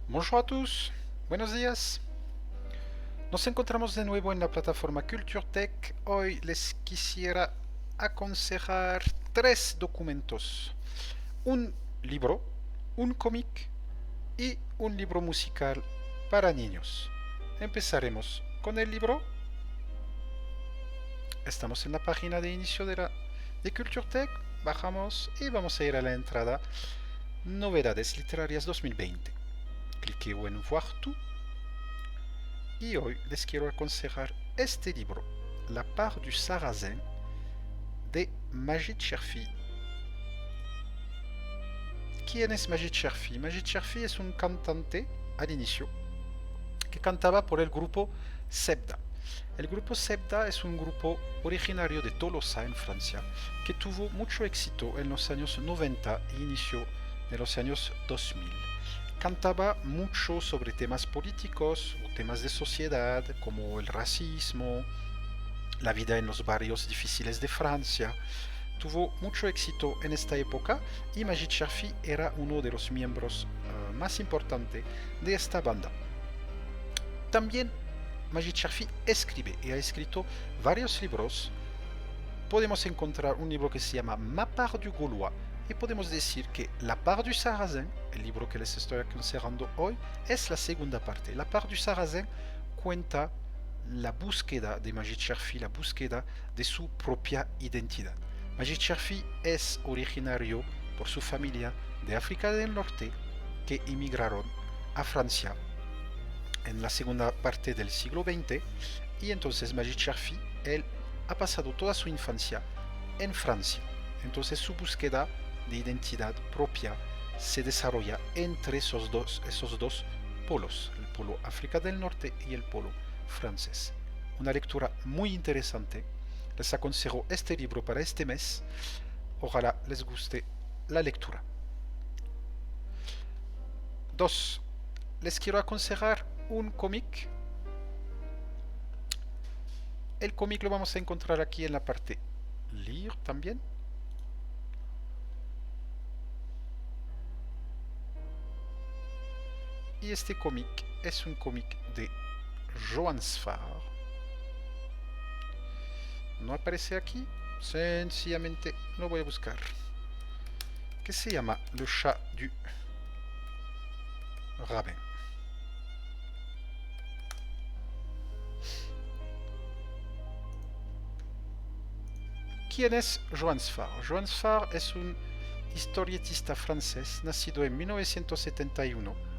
Bonjour a tous, buenos días. Nos encontramos de nuevo en la plataforma Culture Tech. Hoy les quisiera aconsejar tres documentos. Un libro, un cómic y un libro musical para niños. Empezaremos con el libro. Estamos en la página de inicio de Culture Tech. Bajamos y vamos a ir a la entrada Novedades Literarias 2020. Cliqueo en Voir tout y hoy les quiero aconsejar este libro, La part du Sarrasin, de Majid Cherfi. ¿Quién es Majid Cherfi? Majid Cherfi es un cantante al inicio que cantaba por el grupo Sebda. El grupo Sebda es un grupo originario de Tolosa, en Francia, que tuvo mucho éxito en los años 90 e inicio de los años 2000. Cantaba mucho sobre temas políticos o temas de sociedad como el racismo, la vida en los barrios difíciles de Francia. Tuvo mucho éxito en esta época y Majid Cherfi era uno de los miembros más importantes de esta banda. También Majid Cherfi escribe y ha escrito varios libros. Podemos encontrar un libro que se llama Ma part du Gaulois y podemos decir que La part du Sarrasin, el libro que les estoy aconsejando hoy, es la segunda parte. La part du Sarrasin cuenta la búsqueda de Majid Cherfi, la búsqueda de su propia identidad. Majid Cherfi es originario por su familia de África del Norte que emigraron a Francia en la segunda parte del siglo XX y entonces Majid Cherfi, él ha pasado toda su infancia en Francia. Entonces su búsqueda de identidad propia se desarrolla entre esos dos polos, el polo África del Norte y el polo francés. Una lectura muy interesante. Les aconsejo este libro para este mes. Ojalá les guste la lectura. 2. Les quiero aconsejar un cómic. El cómic lo vamos a encontrar aquí en la parte lire también. Y este cómic es un cómic de Johan Sfar. No aparece aquí, sencillamente lo voy a buscar. Que se llama Le chat du rabbin. ¿Quién es Johan Sfar? Johan Sfar es un historietista francés nacido en 1971,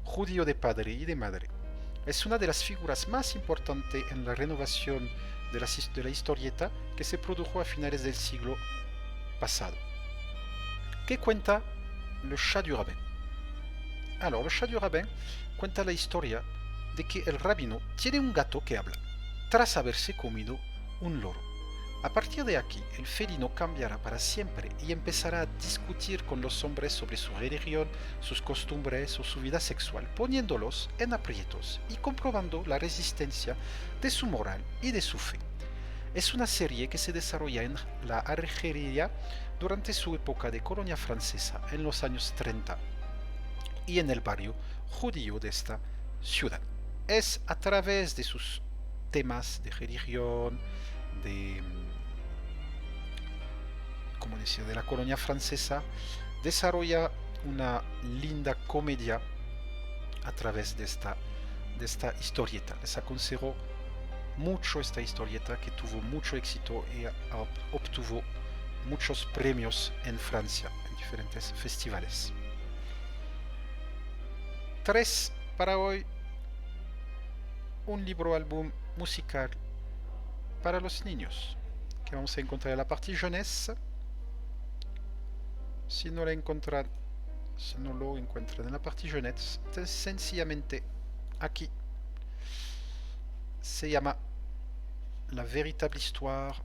judío de padre y de madre. Es una de las figuras más importantes en la renovación de la historieta que se produjo a finales del siglo pasado. ¿Qué cuenta Le chat du rabbin? Alors, Le chat du rabbin cuenta la historia de que el rabino tiene un gato que habla, tras haberse comido un loro. A partir de aquí, el felino cambiará para siempre y empezará a discutir con los hombres sobre su religión, sus costumbres o su vida sexual, poniéndolos en aprietos y comprobando la resistencia de su moral y de su fe. Es una serie que se desarrolla en la Argelia durante su época de colonia francesa en los años 30 y en el barrio judío de esta ciudad. Es a través de sus temas de religión, de, como decía, de la colonia francesa, desarrolla una linda comedia a través de esta historieta. Les aconsejo mucho esta historieta que tuvo mucho éxito y obtuvo muchos premios en Francia, en diferentes festivales. 3 para hoy, un libro álbum musical para los niños que vamos a encontrar en la parte jeunesse. Si no, si no lo encuentran en la parte jeunesse, entonces sencillamente aquí se llama La véritable histoire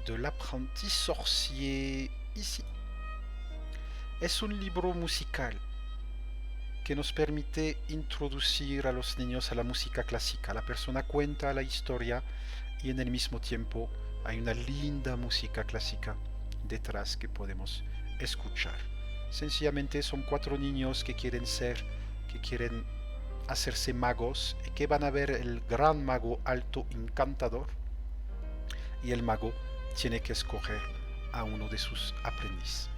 de l'apprenti sorcier. Ici es un libro musical que nos permite introducir a los niños a la música clásica. La persona cuenta la historia y en el mismo tiempo hay una linda música clásica detrás que podemos escuchar. Sencillamente son 4 niños que quieren hacerse magos y que van a ver el gran mago alto encantador y el mago tiene que escoger a uno de sus aprendices.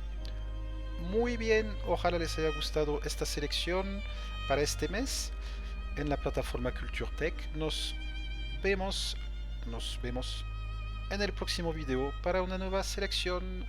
Muy bien, ojalá les haya gustado esta selección para este mes en la plataforma Culture Tech. Nos vemos en el próximo video para una nueva selección.